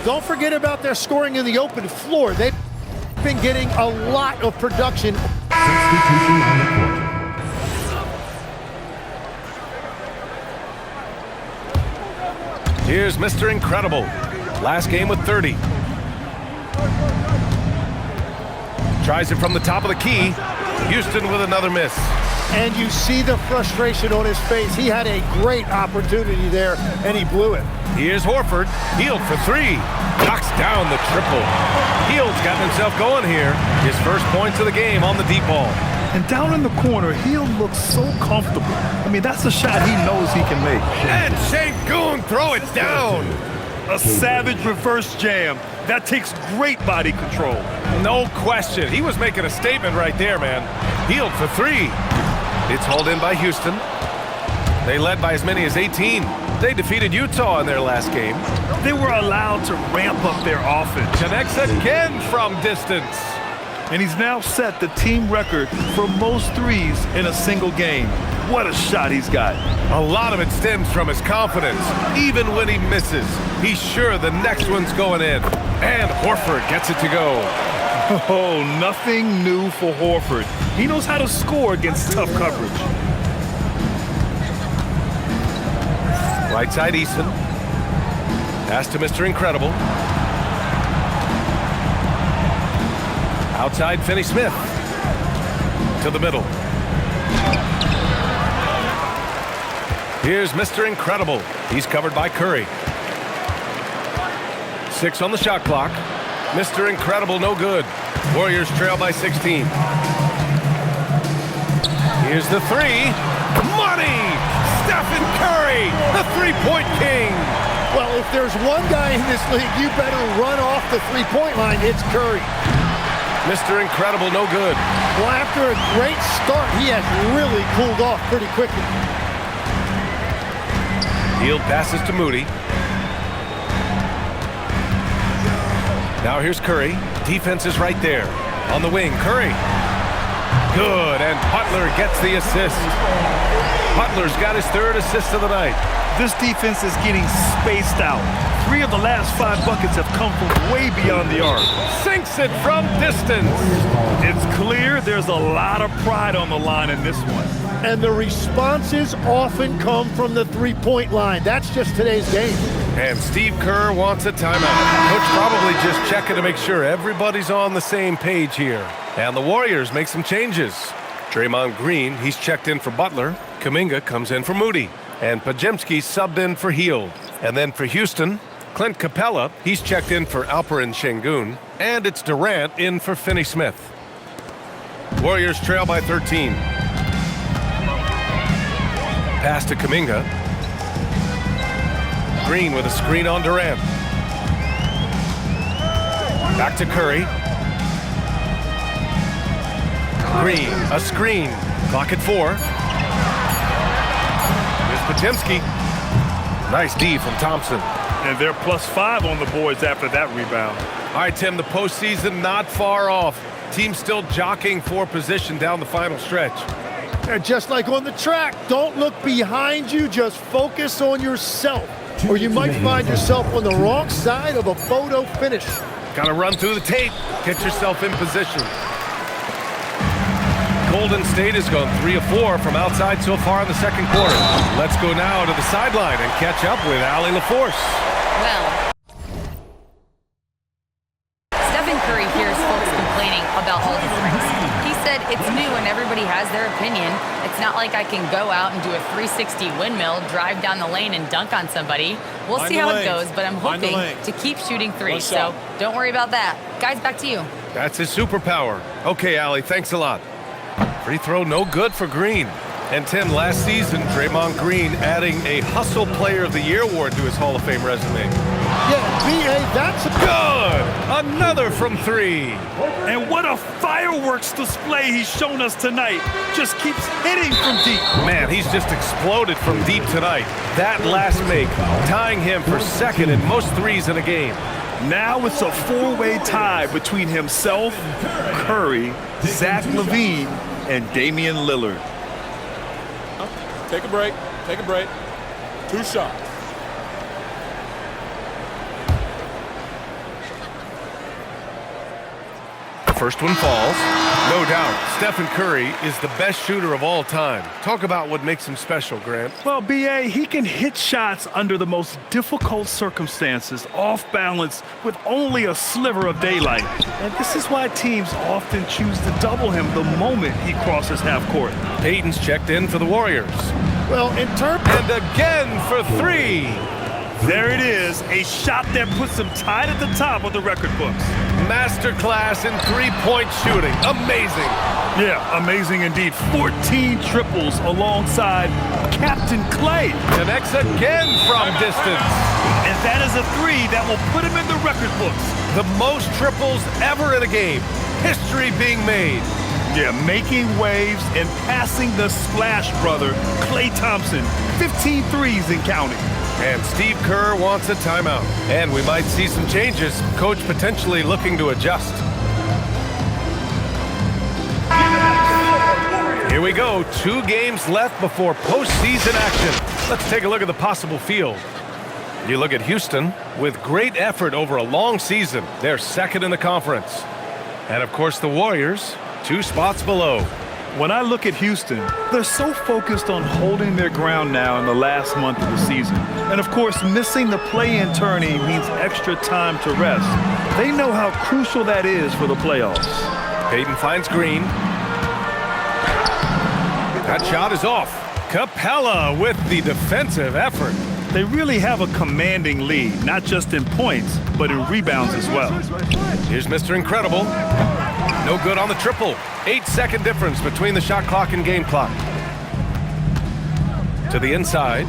Don't forget about their scoring in the open floor. They've been getting a lot of production. Substitution on the court. Here's Mr. Incredible. Last game with 30. Tries it from the top of the key. Houston with another miss. And you see the frustration on his face. He had a great opportunity there, and he blew it. Here's Horford. Hield for three. Knocks down the triple. Hield's gotten himself going here. His first points of the game on the deep ball. And down in the corner, Hield looks so comfortable. I mean, that's a shot he knows he can make. And Sengun throw it down. A savage reverse jam. That takes great body control. No question. He was making a statement right there, man. Hield for three. It's hauled in by Houston. They led by as many as 18. They defeated Utah in their last game. They were allowed to ramp up their offense. Connects again from distance. And he's now set the team record for most threes in a single game. What a shot he's got. A lot of it stems from his confidence. Even when he misses, he's sure the next one's going in. And Horford gets it to go. Oh, nothing new for Horford. He knows how to score against tough coverage. Right side Eason. Pass to Mr. Incredible. Outside Finney-Smith. To the middle. Here's Mr. Incredible. He's covered by Curry. 6 on the shot clock. Mr. Incredible, no good. Warriors trail by 16. Here's the three. Money! Stephen Curry, the three-point king. Well, if there's one guy in this league, you better run off the three-point line. It's Curry. Mr. Incredible, no good. Well, after a great start, he has really cooled off pretty quickly. Hield passes to Moody. Now here's Curry. Defense is right there. On the wing, Curry. Good, and Butler gets the assist. Butler's got his third assist of the night. This defense is getting spaced out. 3 of the last 5 buckets have come from way beyond the arc. Sinks it from distance. It's clear there's a lot of pride on the line in this one. And the responses often come from the three-point line. That's just today's game. And Steve Kerr wants a timeout. Coach probably just checking to make sure everybody's on the same page here. And the Warriors make some changes. Draymond Green, he's checked in for Butler. Kuminga comes in for Moody. And Podziemski subbed in for Hield. And then for Houston, Clint Capella, he's checked in for Alperen Sengun. And it's Durant in for Finney-Smith. Warriors trail by 13. Pass to Kuminga. Green with a screen on Durant. Back to Curry. Green, a screen. Clock at 4. Here's Podziemski. Nice D from Thompson. And they're +5 on the boards after that rebound. All right, Tim, the postseason not far off. Team still jockeying for position down the final stretch. And just like on the track, don't look behind you, just focus on yourself. Or you might find yourself on the wrong side of a photo finish. Got to run through the tape, get yourself in position. Golden State has gone 3 of 4 from outside so far in the second quarter. Let's go now to the sideline and catch up with Allie LaForce. Well, Stephen Curry hears folks complaining about all his drinks. He said it's new and everybody has their opinion. It's not like I can go out and do a 360 windmill, drive down the lane and dunk on somebody. We'll see how it goes, but I'm hoping to keep shooting threes. So don't worry about that. Guys, back to you. That's his superpower. Okay, Allie, thanks a lot. Free throw no good for Green. And Tim, last season, Draymond Green adding a Hustle Player of the Year award to his Hall of Fame resume. Yeah, B.A., that's good. Another from 3. And what a fireworks display he's shown us tonight. Just keeps hitting from deep. Man, he's just exploded from deep tonight. That last make, tying him for second in most threes in a game. Now it's a 4-way tie between himself, Curry, Zach LaVine, and Damian Lillard. Take a break. Take a break. 2 shots. first one falls. No doubt, Stephen Curry is the best shooter of all time. Talk about what makes him special, Grant. Well, B.A., he can hit shots under the most difficult circumstances, off balance, with only a sliver of daylight. And this is why teams often choose to double him the moment he crosses half court. Payton's checked in for the Warriors. Well, in terms And again for three. There it is, a shot that puts him tied at the top of the record books. Masterclass in three-point shooting. Amazing. Yeah, amazing indeed. 14 triples alongside Captain Clay. Connects again from distance. And that is a three that will put him in the record books. The most triples ever in a game. History being made. Yeah, making waves and passing the splash brother, Klay Thompson. 15 threes and counting. And Steve Kerr wants a timeout. And we might see some changes. Coach potentially looking to adjust. Here we go. 2 games left before postseason action. Let's take a look at the possible field. You look at Houston with great effort over a long season. They're second in the conference. And of course the Warriors, 2 spots below. When I look at Houston, they're so focused on holding their ground now in the last month of the season. And of course, missing the play-in tourney means extra time to rest. They know how crucial that is for the playoffs. Payton finds Green. That shot is off. Capella with the defensive effort. They really have a commanding lead, not just in points, but in rebounds as well. Here's Mr. Incredible. No good on the triple. 8-second difference between the shot clock and game clock. To the inside.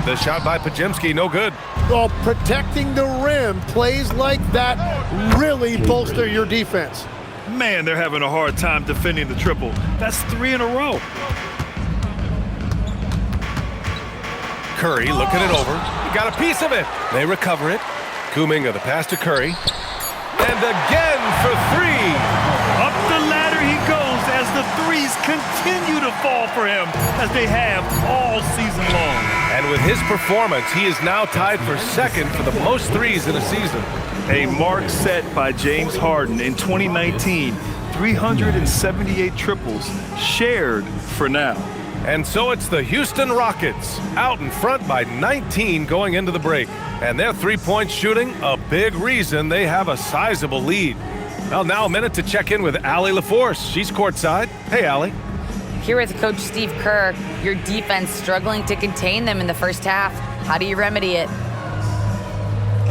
The shot by Podziemski, no good. of protecting the rim, plays like that really bolster your defense. Man, they're having a hard time defending the triple. That's 3 in a row. Curry looking it over. He got a piece of it. They recover it. Kuminga the pass to Curry. And again for 3. Up the ladder he goes as the threes continue to fall for him as they have all season long. And with his performance, he is now tied for second for the most threes in a season. A mark set by James Harden in 2019. 378 triples shared for now. And so it's the Houston Rockets out in front by 19 going into the break. And their three-point shooting, a big reason they have a sizable lead. Well, now a minute to check in with Allie LaForce. She's courtside. Hey, Allie. Here with Coach Steve Kerr, your defense struggling to contain them in the first half. How do you remedy it?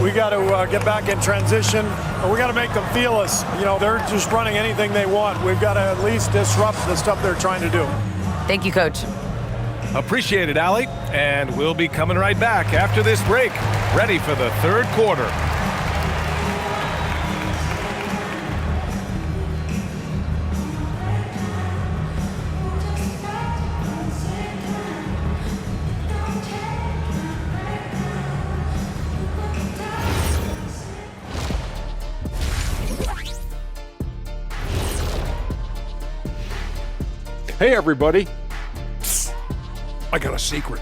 We got to get back in transition. We got to make them feel us. You know, they're just running anything they want. We've got to at least disrupt the stuff they're trying to do. Thank you, Coach. Appreciate it, Allie. And we'll be coming right back after this break, ready for the third quarter. Hey everybody, I got a secret.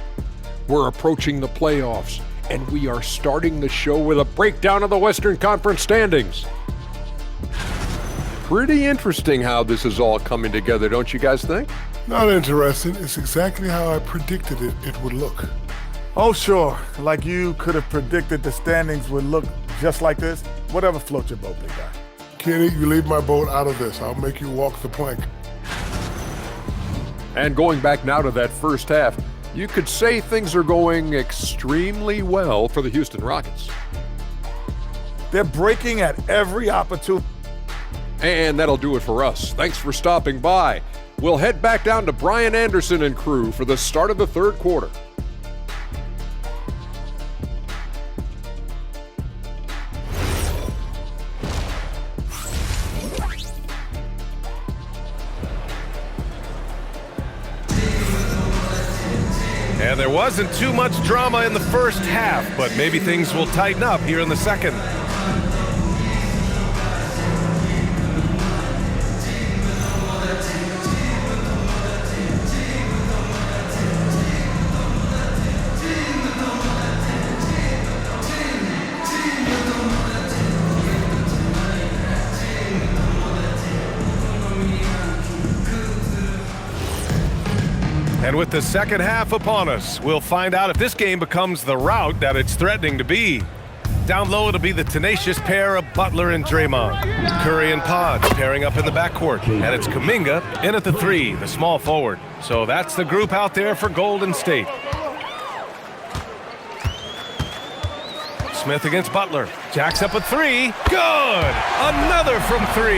We're approaching the playoffs, and we are starting the show with a breakdown of the Western Conference standings. Pretty interesting how this is all coming together, don't you guys think? Not interesting. It's exactly how I predicted it would look. Oh, sure. Like you could have predicted the standings would look just like this. Whatever floats your boat, big guy. Kenny, you leave my boat out of this. I'll make you walk the plank. And going back now to that first half, you could say things are going extremely well for the Houston Rockets. They're breaking at every opportunity. And that'll do it for us. Thanks for stopping by. We'll head back down to Brian Anderson and crew for the start of the third quarter. And there wasn't too much drama in the first half, but maybe things will tighten up here in the second. with the second half upon us. We'll find out if this game becomes the rout that it's threatening to be. Down low, it'll be the tenacious pair of Butler and Draymond. Curry and Pods pairing up in the backcourt. And it's Kuminga in at the 3, the small forward. So that's the group out there for Golden State. Smith against Butler. Jacks up a 3. Good! Another from 3.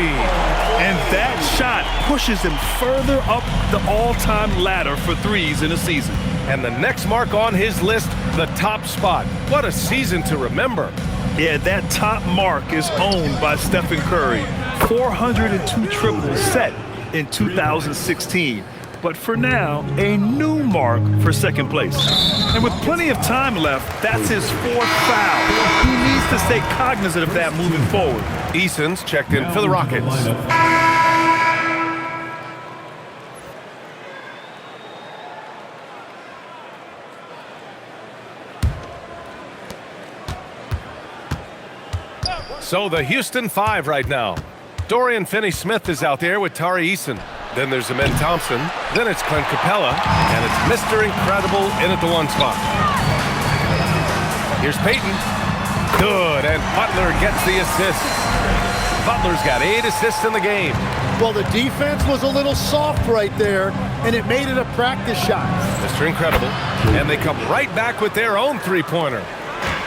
And that shot pushes him further up the all-time ladder for threes in a season. And the next mark on his list, the top spot. What a season to remember. Yeah, that top mark is owned by Stephen Curry. 402 triples set in 2016. But for now, a new mark for second place. And with plenty of time left, that's his 4th foul. He needs to stay cognizant of that moving forward. Eason's checked in for the Rockets. So the Houston 5 right now. Dorian Finney-Smith is out there with Tari Eason. Then there's Amen Thompson. Then it's Clint Capella. And it's Mr. Incredible in at the 1 spot. Here's Payton. Good, and Butler gets the assist. Butler's got 8 assists in the game. Well, the defense was a little soft right there, and it made it a practice shot. Mr. Incredible. And they come right back with their own 3-pointer.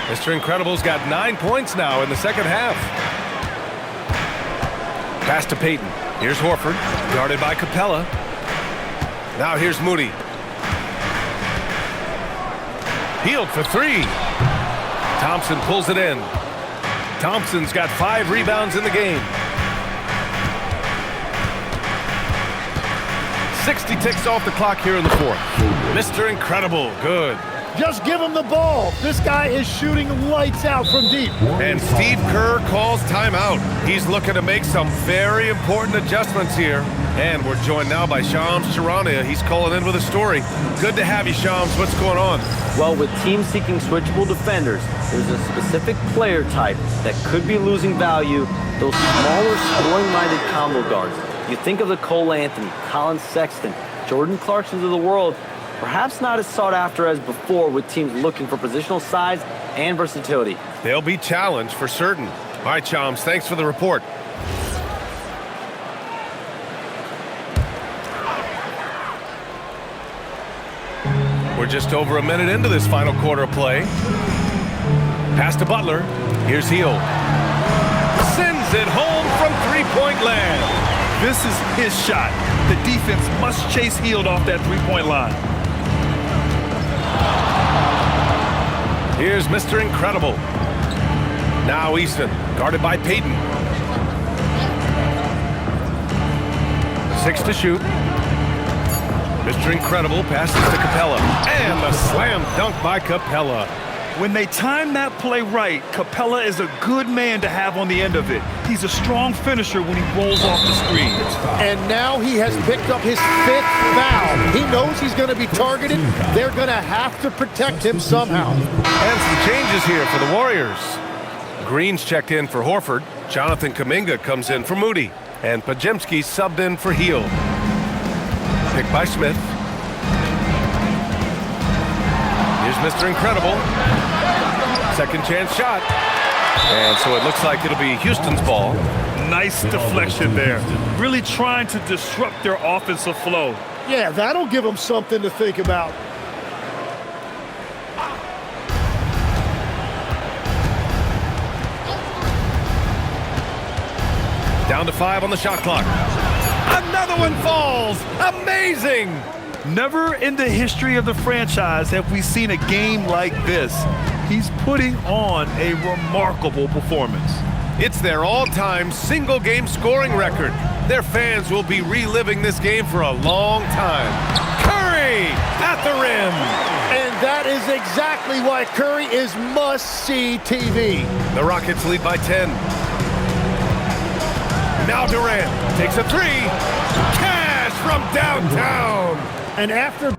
Mr. Incredible's got 9 points now in the second half. Pass to Payton. Here's Horford, guarded by Capella. Now here's Moody. Hield for 3. Thompson pulls it in. Thompson's got 5 rebounds in the game. 60 ticks off the clock here in the 4th. Mr. Incredible, good. Just give him the ball. This guy is shooting lights out from deep. And Steve Kerr calls timeout. He's looking to make some very important adjustments here. And we're joined now by Shams Charania. He's calling in with a story. Good to have you, Shams. What's going on? Well, with teams seeking switchable defenders, there's a specific player type that could be losing value, those smaller, scoring-minded combo guards. You think of the Cole Anthony, Colin Sexton, Jordan Clarksons of the world, perhaps not as sought after as before with teams looking for positional size and versatility. They'll be challenged for certain. All right, Shams, thanks for the report. We're just over a minute into this final quarter of play. Pass to Butler. Here's Hield. Sends it home from 3-point land. This is his shot. The defense must chase Hield off that 3-point line. Here's Mr. Incredible. Now Easton, guarded by Payton. 6 to shoot. Mr. Incredible passes to Capella. And the slam dunk by Capella. When they time that play right, Capella is a good man to have on the end of it. He's a strong finisher when he rolls off the screen. And now he has picked up his 5th foul. He knows he's going to be targeted. They're going to have to protect him somehow. And some changes here for the Warriors. Green's checked in for Horford. Jonathan Kuminga comes in for Moody. And Podziemski subbed in for Hield. Picked by Smith. Here's Mr. Incredible. Second chance shot. And so it looks like it'll be Houston's ball. Nice deflection there. Really trying to disrupt their offensive flow. Yeah, that'll give them something to think about. Down to 5 on the shot clock. Another one falls. Amazing. Never in the history of the franchise have we seen a game like this. He's putting on a remarkable performance. It's their all-time single-game scoring record. Their fans will be reliving this game for a long time. Curry at the rim. And that is exactly why Curry is must-see TV. The Rockets lead by 10. Now Durant takes a 3. Cash from downtown. And after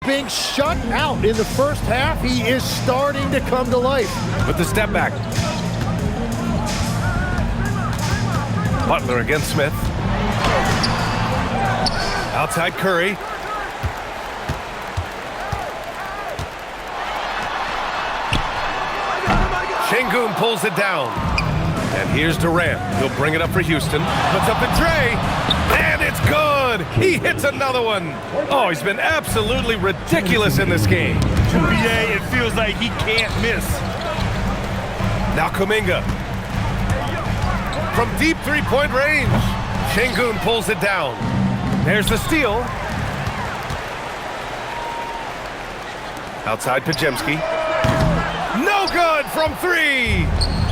being shut out in the first half. He is starting to come to life. With the step back. Butler against Smith. Outside Curry. Şengün pulls it down. And here's Durant. He'll bring it up for Houston. Puts up the tray. And it's good. He hits another one. Oh, he's been absolutely ridiculous in this game. NBA, it feels like he can't miss. Now Kuminga. From deep three-point range. Şengün pulls it down. There's the steal. Outside Podziemski. No good from three.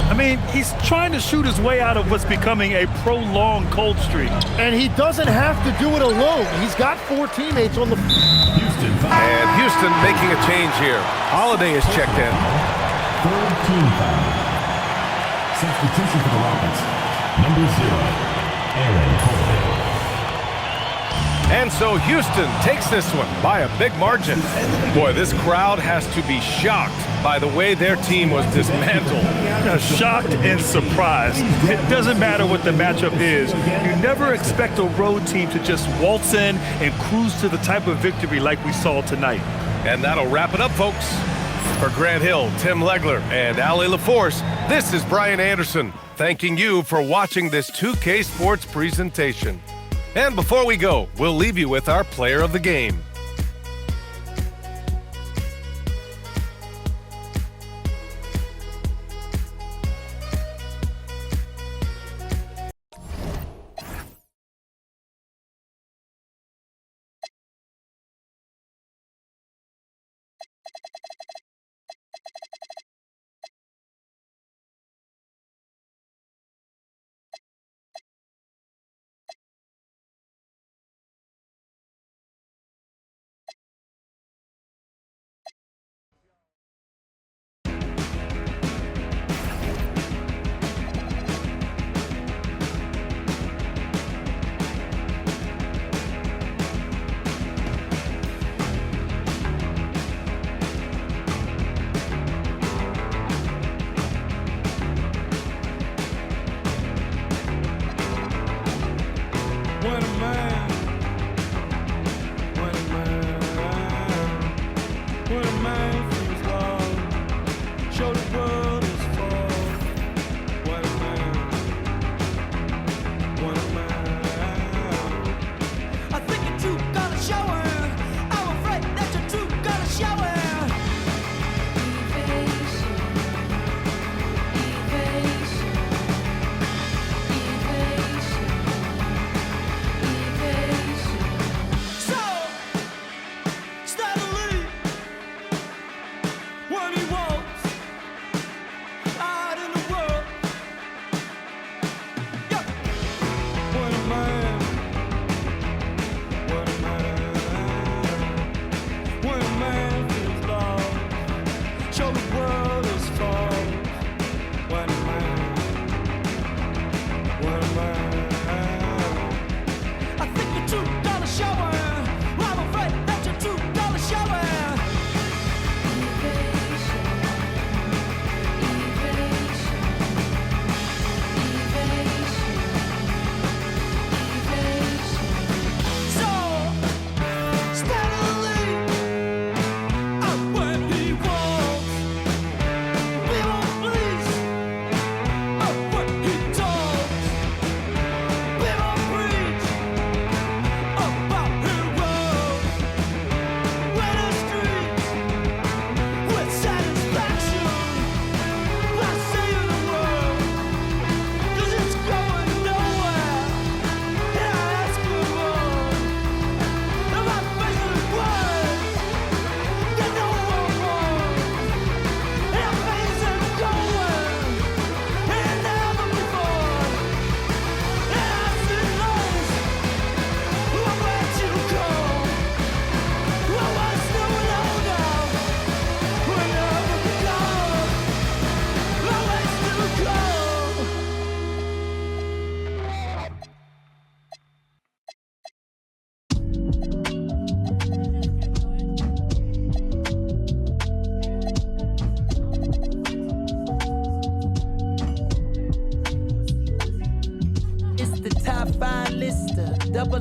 I mean, he's trying to shoot his way out of what's becoming a prolonged cold streak. And he doesn't have to do it alone. He's got 4 teammates on the... And Houston making a change here. Holiday is checked in. Third team foul. Substitution for the Rockets. Number 0, Aaron Cole. And so Houston takes this one by a big margin. Boy, this crowd has to be shocked by the way their team was dismantled. Shocked and surprised. It doesn't matter what the matchup is. You never expect a road team to just waltz in and cruise to the type of victory like we saw tonight. And that'll wrap it up, folks. For Grant Hill, Tim Legler, and Ali LaForce, this is Brian Anderson, thanking you for watching this 2K Sports presentation. And before we go, we'll leave you with our player of the game.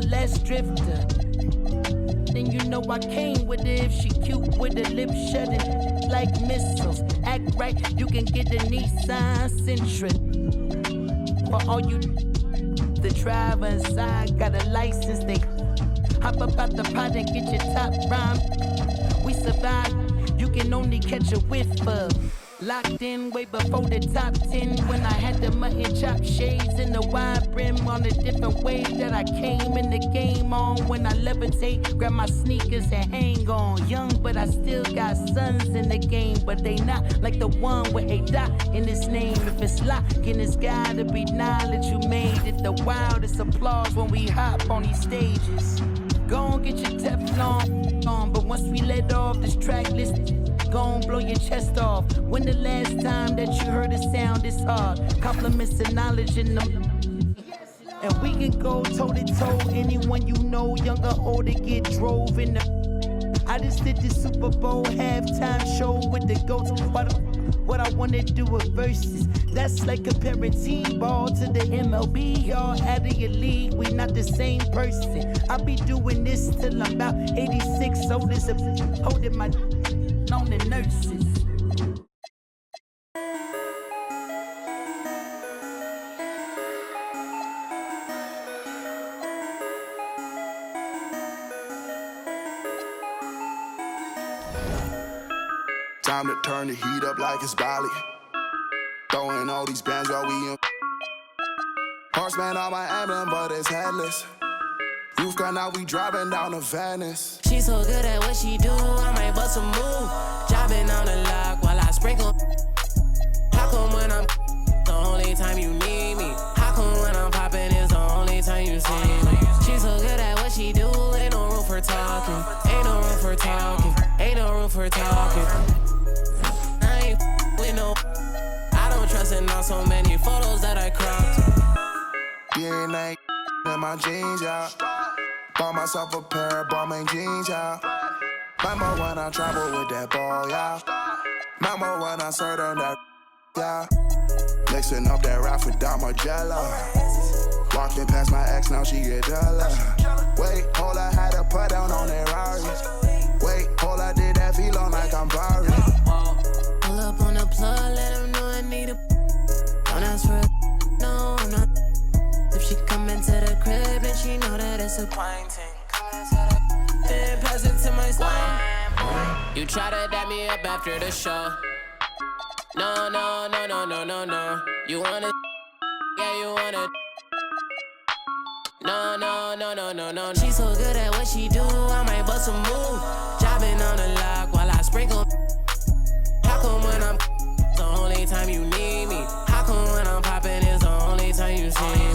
less drifter. Then you know I came with it. If she cute with her lips shutting like missiles. Act right, you can get the Nissan Sentra. For all you the driver inside got a license, they hop up out the pot and get your top rhyme. We survive, you can only catch a whiff of. Locked in way before the top 10 when I had the mutton chop shades and the wide brim on a different way that I came in the game on. When I levitate, grab my sneakers and hang on. Young, but I still got sons in the game, but they not like the one with a dot in his name. If it's locking, it's gotta be knowledge you made it. The wildest applause when we hop on these stages. Go on, get your Teflon on, but once we let off this track list, go on, blow your chest off. When the last time that you heard a sound this hard? Compliments and knowledge in them. And we can go toe to toe. Anyone you know, young or older, get drove in the. I just did the Super Bowl halftime show with the GOATs. What I wanna do with verses. That's like comparing T-ball to the MLB. Y'all out of your league, we not the same person. I'll be doing this till I'm about 86. Old as a holding my on the nurses. Time to turn the heat up like it's Bali. Throwing all these bands while we in. Horseman on my emblem, but it's headless. Roof gun out, we driving down to Venice. She so good at what she do, I might bust a move. Driving on the lock while I sprinkle. How come when I'm the only time you need me? How come when I'm popping is the only time you see me? She so good at what she do, ain't no room for talking. Ain't no room for talking. Ain't no room for talking. I ain't with no. I don't trust in all so many photos that I cropped. DNA in my jeans, yeah. Bought myself a pair of Balmain jeans, yeah. Remember when I traveled with that ball, yeah. Remember when I served on that, yeah. Mixing up that rap with Don Margiela. Walking past my ex, now she get jealous. Wait, hold I had to put down on that Rari. Wait, hold I did that V-Long like I'm Barry. Pull up on the plug, let him know I need a. Don't ask for a. No, I'm not. If she come into the crib, then she know that it's a pine ting. Then pass it to my slime. You try to dap me up after the show. No, no, no, no, no, no, no. You wanna, yeah, you wanna. No, no, no, no, no, no. She's so good at what she do, I might bust a move. Driving on the lock while I sprinkle. How come when I'm the only time you need me? How come when I'm popping is the only time you see me?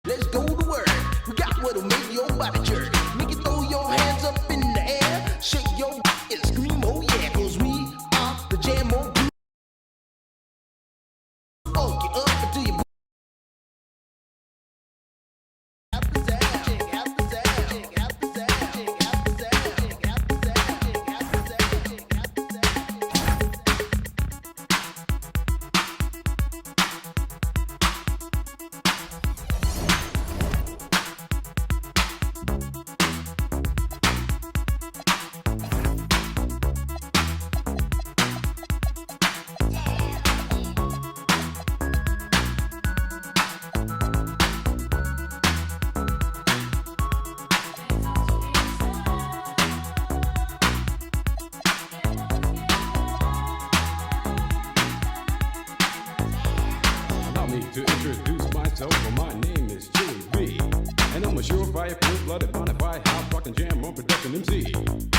Let's go to work. We got what'll make your body jerk. Make you throw your hands up in the air. Shake your and scream, oh yeah. 'Cause we are the Jam on Crew. Funk it up until you Allow me to introduce myself. Well, my name is Joey B. And I'm a surefire, full-blooded, bonafide, house rockin' jam on production MC.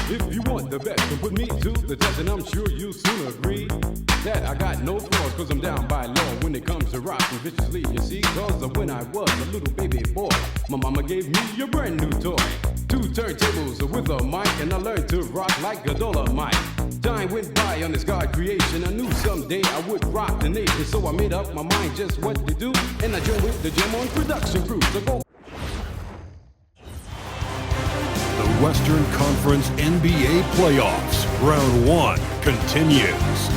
If you want the best, then put me to the test, and I'm sure you'll soon agree that I got no flaws, 'cause I'm down by law when it comes to rockin' viciously. You see, 'cause when I was a little baby boy, my mama gave me a brand new toy. 2 turntables with a mic, and I learned to rock like a Dolomite. Time went by on this God creation. I knew someday I would rock the nation, so I made up my mind just what to do, and I joined with the Jam on production crew. So go. The Western Conference NBA Playoffs, Round 1 continues.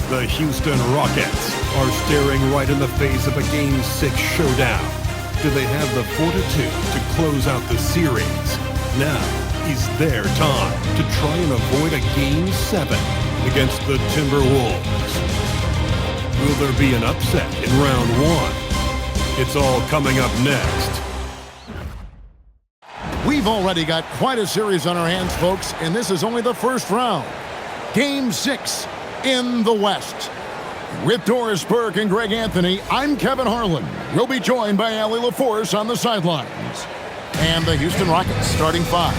The Houston Rockets are staring right in the face of a Game 6 showdown. Do they have the fortitude to close out the series? Now is their time to try and avoid a Game 7 against the Timberwolves. Will there be an upset in Round 1? It's all coming up next. We've already got quite a series on our hands, folks, and this is only the first round. Game 6 in the West. With Doris Burke and Greg Anthony, I'm Kevin Harlan. We'll be joined by Allie LaForce on the sidelines. And the Houston Rockets starting 5.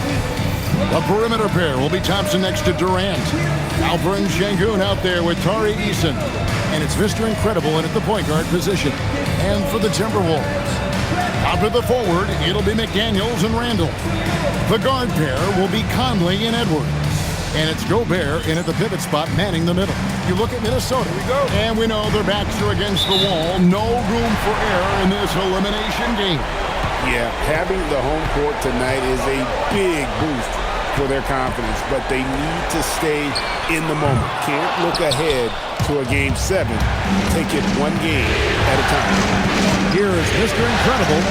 The perimeter pair will be Thompson next to Durant. Alperen Sengun out there with Tari Eason. And it's Mr. Incredible in at the point guard position. And for the Timberwolves, out to the forward, it'll be McDaniels and Randall. The guard pair will be Conley and Edwards. And it's Gobert in at the pivot spot, manning the middle. You look at Minnesota, and we know their backs are against the wall. No room for error in this elimination game. Yeah, having the home court tonight is a big boost for their confidence, but they need to stay in the moment. Can't look ahead to a Game 7. Take it one game at a time. Here is Mr. Incredible.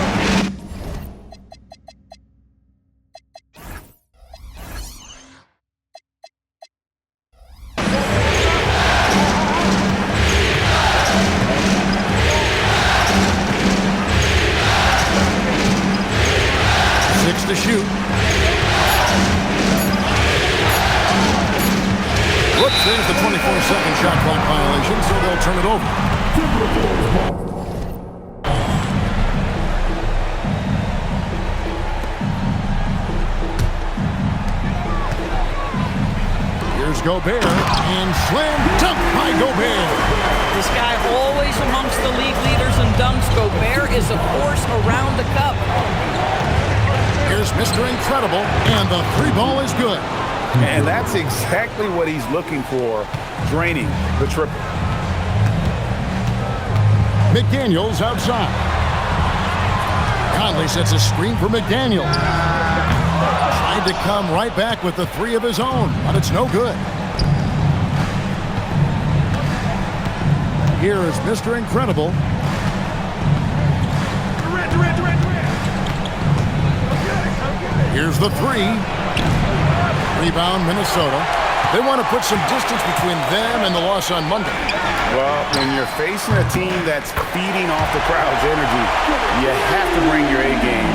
6 to shoot. Whoops, there's the 24-second shot clock violation, so they'll turn it over. Here's Gobert, and slam dunk by Gobert. This guy always amongst the league leaders in dunks. Gobert is a force around the cup. Here's Mr. Incredible, and the 3 ball is good. And that's exactly what he's looking for, draining the triple. McDaniels outside. Conley sets a screen for McDaniels. Tried to come right back with the 3 of his own, but it's no good. Here is Mr. Incredible. Here's the 3. Rebound, Minnesota. They want to put some distance between them and the loss on Monday. Well, when you're facing a team that's feeding off the crowd's energy, you have to bring your A game.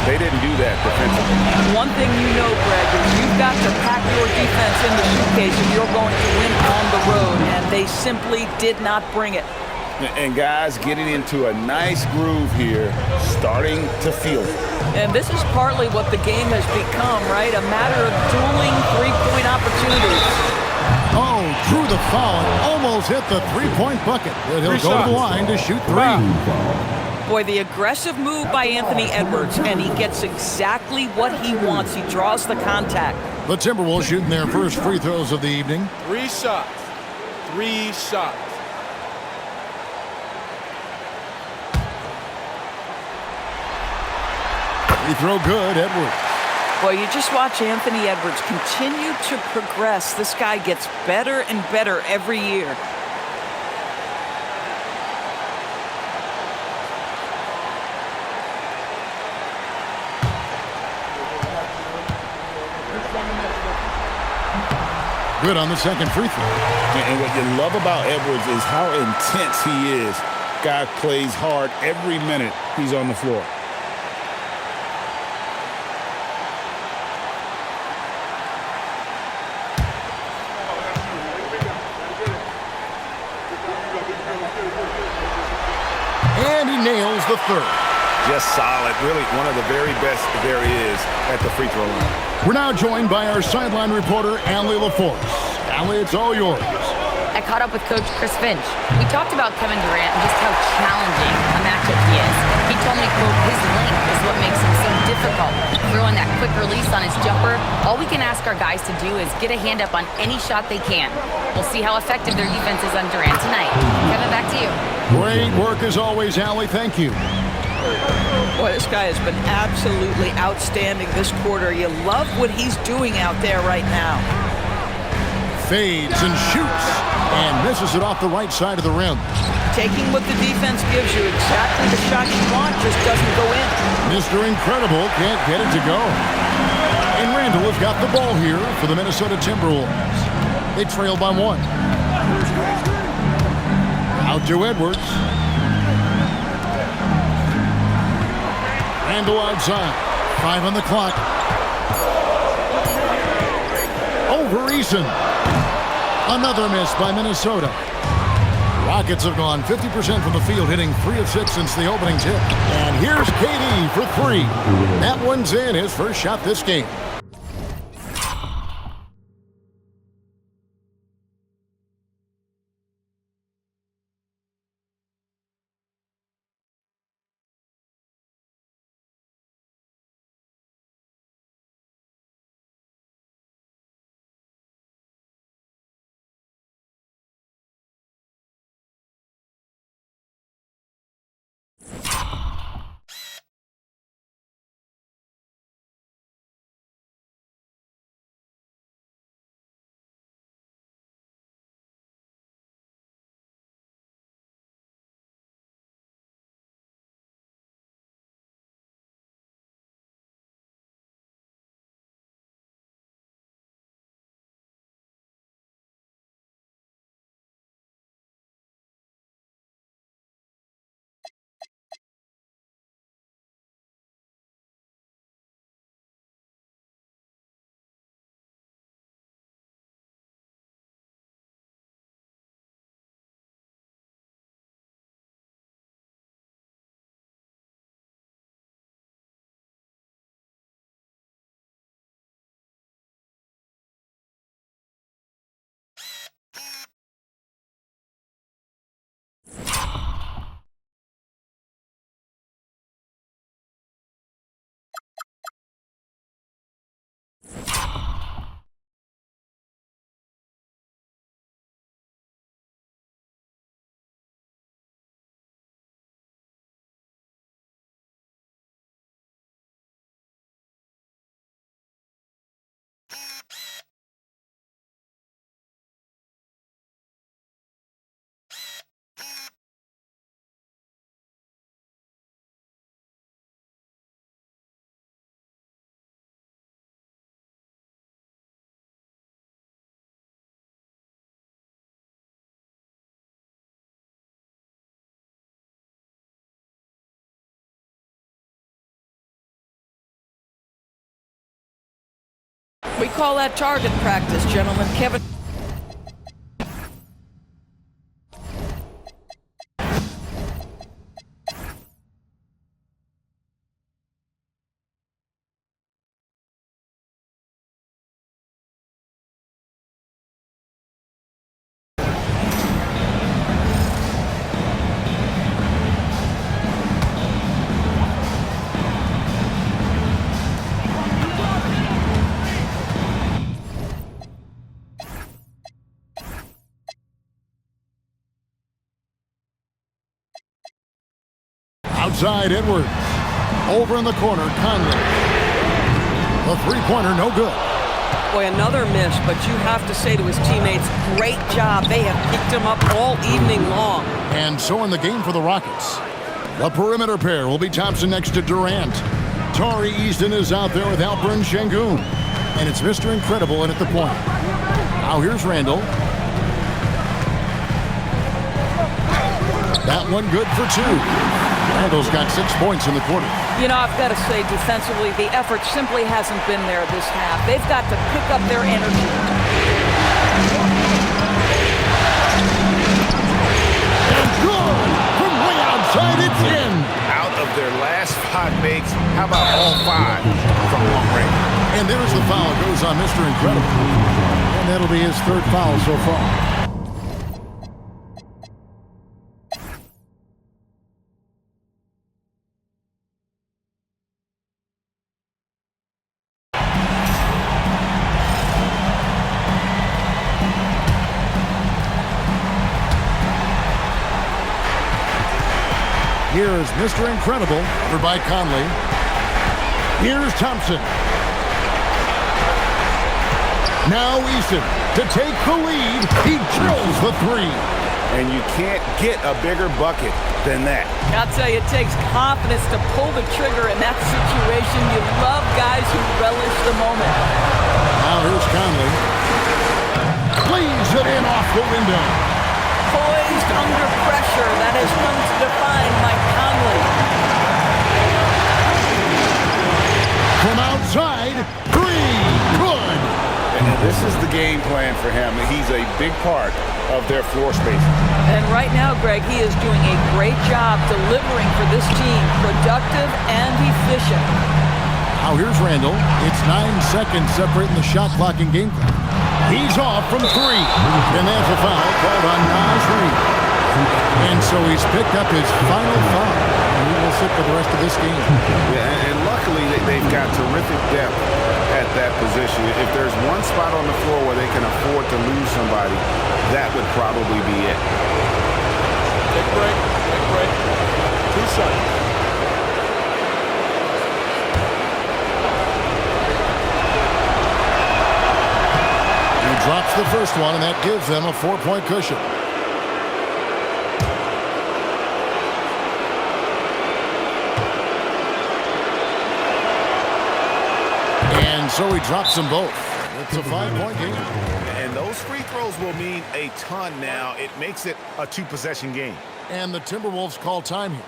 They didn't do that defensively. One thing you know, Greg, is you've got to pack your defense in the suitcase if you're going to win on the road, and they simply did not bring it. And guys getting into a nice groove here, starting to feel it. And this is partly what the game has become, right? A matter of dueling three-point opportunities. Oh, through the the foul and almost hit the three-point bucket. But he'll go to the line to shoot three. Boy, the aggressive move by Anthony Edwards, and he gets exactly what he wants. He draws the contact. The Timberwolves shooting their first free throws of the evening. 3 shots. 3 shots. Free throw good, Edwards. Boy, you just watch Anthony Edwards continue to progress. This guy gets better and better every year. Good on the second free throw. And what you love about Edwards is how intense he is. Guy plays hard every minute he's on the floor. And he nails the third. Just solid. Really one of the very best there is at the free throw line. We're now joined by our sideline reporter, Allie LaForce. Allie, it's all yours. I caught up with Coach Chris Finch. We talked about Kevin Durant and just how challenging a matchup he is. He told me, quote, his length is what makes him so difficult. Throwing that quick release on his jumper, all we can ask our guys to do is get a hand up on any shot they can. We'll see how effective their defense is on Durant tonight. Kevin, back to you. Great work as always, Allie. Thank you. Boy, this guy has been absolutely outstanding this quarter. You love what he's doing out there right now. Fades and shoots and misses it off the right side of the rim. Taking what the defense gives you, exactly the shot you want, just doesn't go in. Mr. Incredible can't get it to go. And Randall has got the ball here for the Minnesota Timberwolves. They trail by 1. Out to Edwards. Randall outside. 5 on the clock. Over Eason. Another miss by Minnesota. Rockets have gone 50% from the field, hitting 3 of 6 since the opening tip. And here's KD for 3. That one's in, his first shot this game. We call that target practice, gentlemen. Kevin outside, Edwards. Over in the corner, Conley. The three-pointer, no good. Boy, another miss, but you have to say to his teammates, great job. They have picked him up all evening long. And so in the game for the Rockets. The perimeter pair will be Thompson next to Durant. Tari Easton is out there with Alperen Sengun. And it's Mr. Incredible in at the point. Now here's Randall. That one good for two. Randall's got 6 points in the quarter. You know, I've got to say, defensively, the effort simply hasn't been there this half. They've got to pick up their energy. And good! From way outside, it's in! Out of their last 5 makes, how about all 5 from long range? And there's the foul. Goes on Mr. Incredible. And that'll be his 3rd foul so far. Here's Mr. Incredible, over by Conley. Here's Thompson. Now Easton to take the lead. He drills the 3. And you can't get a bigger bucket than that. I'll tell you, it takes confidence to pull the trigger in that situation. You love guys who relish the moment. Now here's Conley. Plays it in off the window. Poised under pressure. That has come to define Mike Conley. From outside, 3. Good. And this is the game plan for him. He's a big part of their floor space. And right now, Greg, he is doing a great job delivering for this team. Productive and efficient. Now here's Randall. It's 9 seconds separating the shot clock and game clock. He's off from 3. And there's a foul called on Naz Reid. And so he's picked up his final foul. And he will sit for the rest of this game. Yeah, and luckily they've got terrific depth at that position. If there's one spot on the floor where they can afford to lose somebody, that would probably be it. Take a break. Take a break. 2 seconds. Drops the first one, and that gives them a 4-point cushion. And so he drops them both. It's a 5-point game. And those free throws will mean a ton now. It makes it a 2-possession game. And the Timberwolves call time here.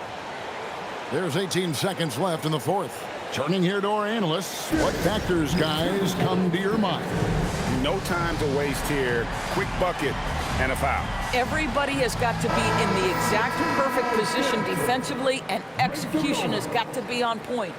There's 18 seconds left in the 4th. Turning here to our analysts. What factors, guys, come to your mind? No time to waste here. Quick bucket and a foul. Everybody has got to be in the exact perfect position defensively, and execution has got to be on point.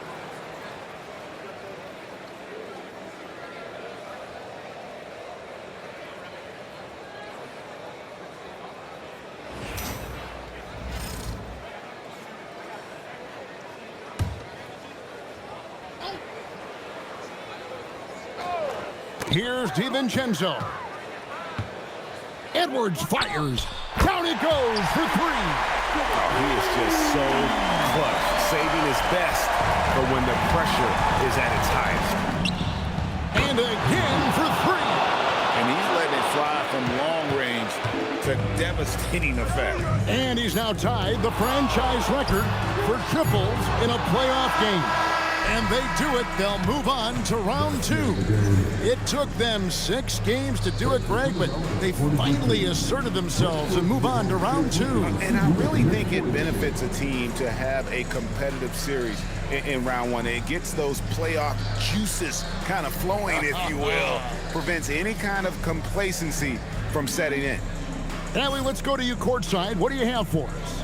Here's DiVincenzo. Edwards fires. Down it goes for 3. Oh, he is just so clutch, saving his best for when the pressure is at its highest. And again for 3. And he's letting it fly from long range to devastating effect. And he's now tied the franchise record for triples in a playoff game. And they do it. They'll move on to round 2. It took them 6 games to do it, Greg, but they finally asserted themselves and move on to round 2. And I really think it benefits a team to have a competitive series in round 1. It gets those playoff juices kind of flowing, if you will. Prevents any kind of complacency from setting in. Allie, let's go to you courtside. What do you have for us?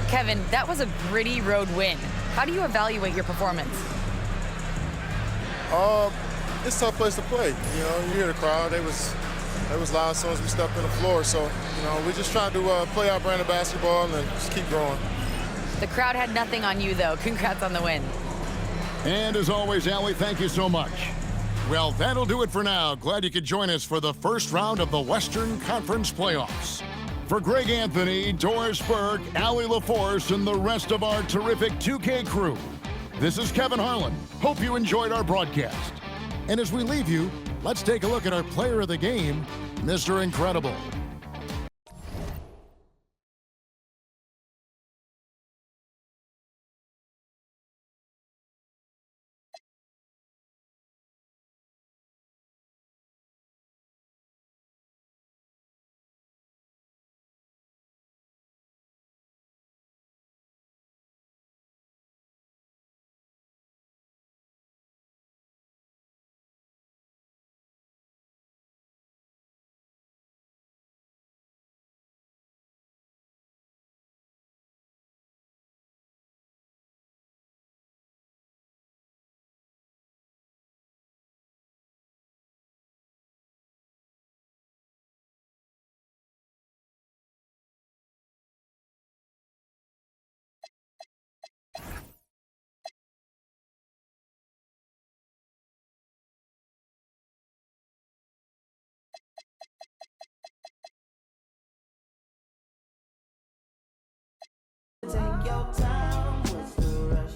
Kevin, that was a gritty road win. How do you evaluate your performance? It's a tough place to play. You know, you hear the crowd. They was loud as soon as we stepped on the floor. So, you know, we just trying to play our brand of basketball and then just keep growing. The crowd had nothing on you, though. Congrats on the win. And as always, Allie, thank you so much. Well, that'll do it for now. Glad you could join us for the first round of the Western Conference playoffs. For Greg Anthony, Doris Burke, Allie LaForce, and the rest of our terrific 2K crew, this is Kevin Harlan. Hope you enjoyed our broadcast. And as we leave you, let's take a look at our player of the game, Mr. Incredible. Take your time, what's the rush?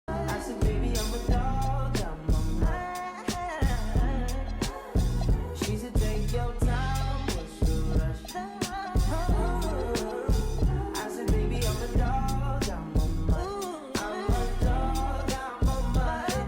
I said, baby, I'm a dog, I'm a man. She said, take your time, what's the rush? I said, baby, I'm a dog, I'm a man. I'm a dog, I'm a man.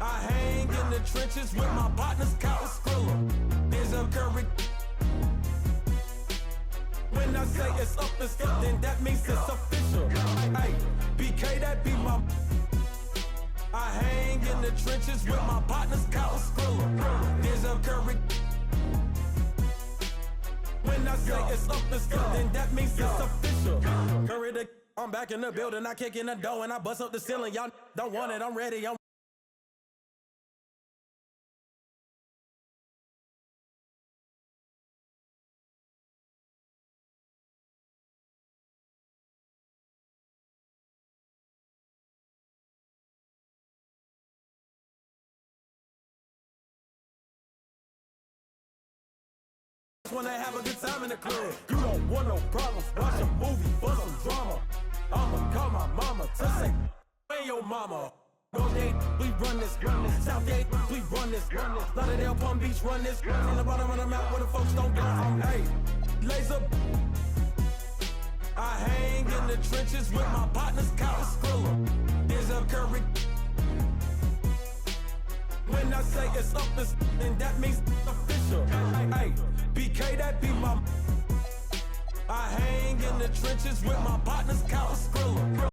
I hang in the trenches with my partners, Kyle Skrilla. There's a curry. When I say it's up, it's up, then that means it's official. Hey, BK, that be my. I hang in the trenches with my partners, Kyle Skrilla. There's a curry. When I say it's up, it's up, then that means it's official. Curry the. I'm back in the building, I kick in the door and I bust up the ceiling. Y'all don't want it, I'm ready. Wanna have a good time in the club. You don't want no problems. Watch a movie for some drama. I'ma call my mama to say, hey your mama. North Gate, we run this. South Gate, we run this. Lauderdale, Palm Beach, run this. On the bottom of the map where the folks don't go. Hey, laser. I hang in the trenches with my partners, Kyle Skrilla. There's a curry. When I say it's up, it's and that means official. Hey, BK, that be my. I hang in the trenches with my partners, Kyle Skrilla.